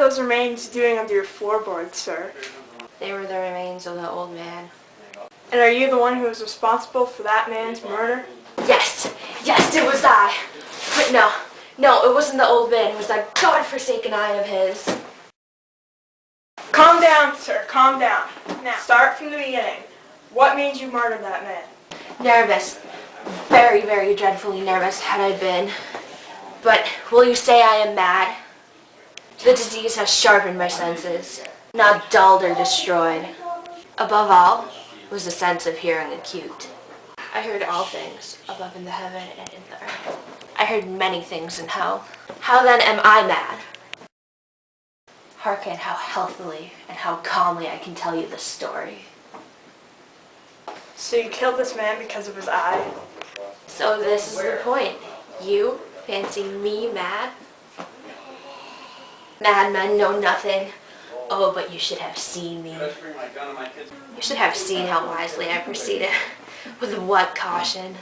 those remains doing under your floorboards, sir? They were the remains of the old man. And are you the one who was responsible for that man's murder? Yes, it was I. But no, it wasn't the old man. It was that godforsaken eye of his. Calm down, sir, calm down. Now, start from the beginning. What made you murder that man? Nervous. Very, very dreadfully nervous had I been. But will you say I am mad? The disease has sharpened my senses, not dulled or destroyed. Above all was the sense of hearing acute. I heard all things above in the heaven and in the earth. I heard many things in hell. How then am I mad? Hearken how healthily and how calmly I can tell you the story. So you killed this man because of his eye? So this is the point. You fancy me mad? Madmen know nothing. Oh, but you should have seen me. You should have seen how wisely I proceeded. With what caution.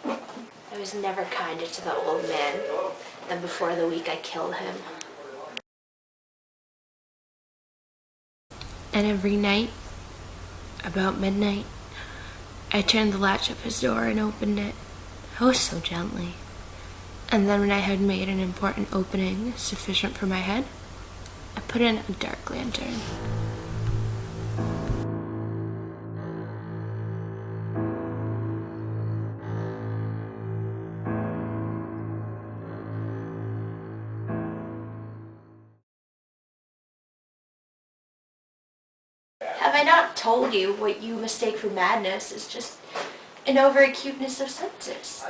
I was never kinder to the old man than before the week I killed him. And every night, about midnight, I turned the latch of his door and opened it, oh so gently. And then when I had made an important opening sufficient for my head, I put in a dark lantern. Have I not told you what you mistake for madness is just an over-acuteness of senses?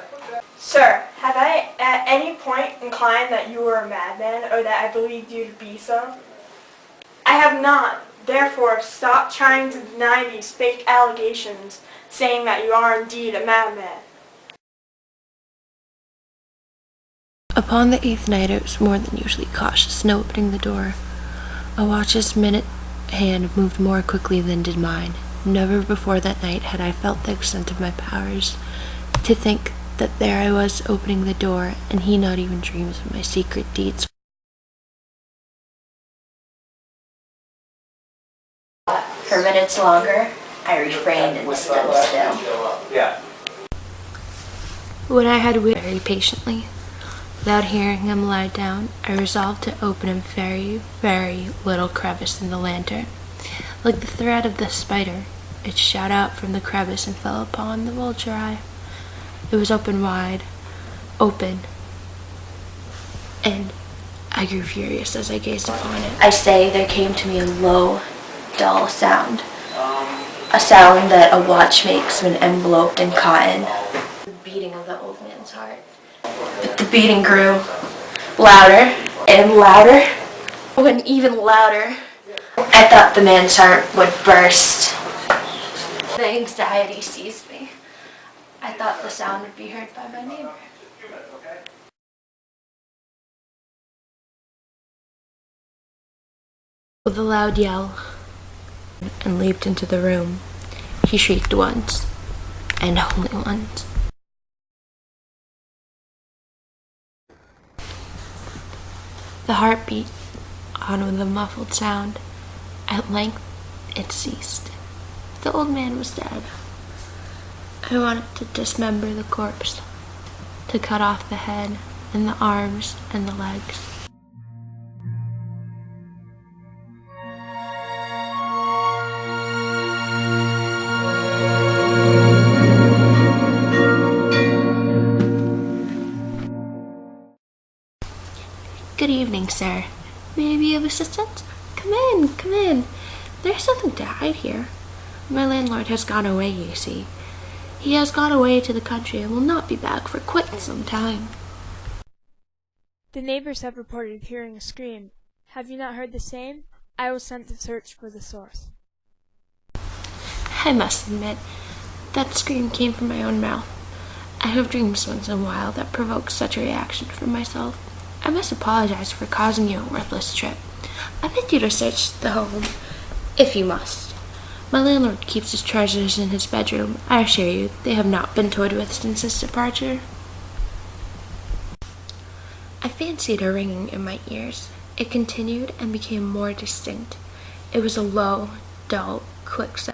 Sir, have I at any point inclined that you were a madman or that I believed you to be so? I have not. Therefore, stop trying to deny these fake allegations, saying that you are indeed a madman. Upon the 8th night, I was more than usually cautious in opening the door. A watch's minute hand moved more quickly than did mine. Never before that night had I felt the extent of my powers. To think that there I was opening the door, and he not even dreams of my secret deeds. For minutes longer, I refrained and stood still. When I had waited very patiently, without hearing him lie down, I resolved to open a very, very little crevice in the lantern. Like the thread of the spider, it shot out from the crevice and fell upon the vulture eye. It was open wide, open, and I grew furious as I gazed upon it. I say there came to me a low, dull sound. A sound that a watch makes when enveloped in cotton. The beating of the old man's heart. But the beating grew louder and louder. When even louder, I thought the man's heart would burst. The anxiety seized me. I thought the sound would be heard by my neighbor. With a loud yell, and leaped into the room. He shrieked once, and only once. The heart beat on with a muffled sound. At length, it ceased. The old man was dead. I wanted to dismember the corpse, to cut off the head, and the arms, and the legs. Good evening, sir. May I be of assistance? Come in. There's nothing to hide here. My landlord has gone away, you see. He has gone away to the country and will not be back for quite some time. The neighbors have reported hearing a scream. Have you not heard the same? I was sent to search for the source. I must admit, that scream came from my own mouth. I have dreams once in a while that provoke such a reaction from myself. I must apologize for causing you a worthless trip. I bid you to search the home, if you must. My landlord keeps his treasures in his bedroom. I assure you, they have not been toyed with since his departure. I fancied a ringing in my ears. It continued and became more distinct. It was a low, dull, quick sound.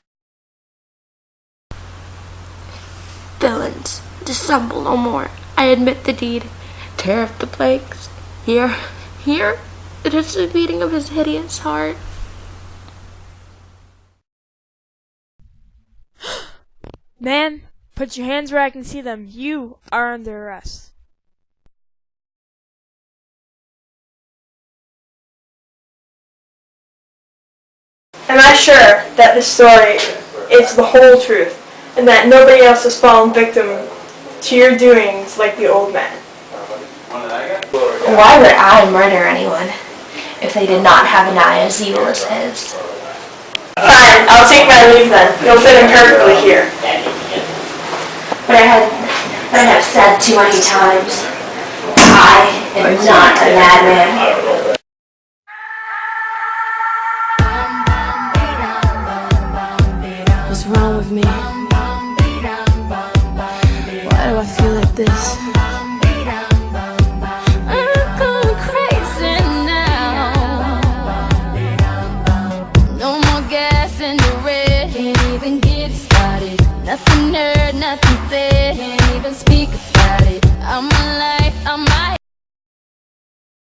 Villains, dissemble no more. I admit the deed. Tear up the plagues. Here, it is the beating of his hideous heart. Man, put your hands where I can see them. You are under arrest. Am I sure that this story is the whole truth, and that nobody else has fallen victim to your doings like the old man? Why would I murder anyone if they did not have an eye as evil as his? Fine, I'll take my leave then. You'll fit in perfectly here. But I have said too many times, I am not a madman. What's wrong with me? Why do I feel like this? I'm going crazy now. No more gas in the red. Can't even get started. Nothing heard, nothing said. Can't even speak about it. I'm alive, I'm alive.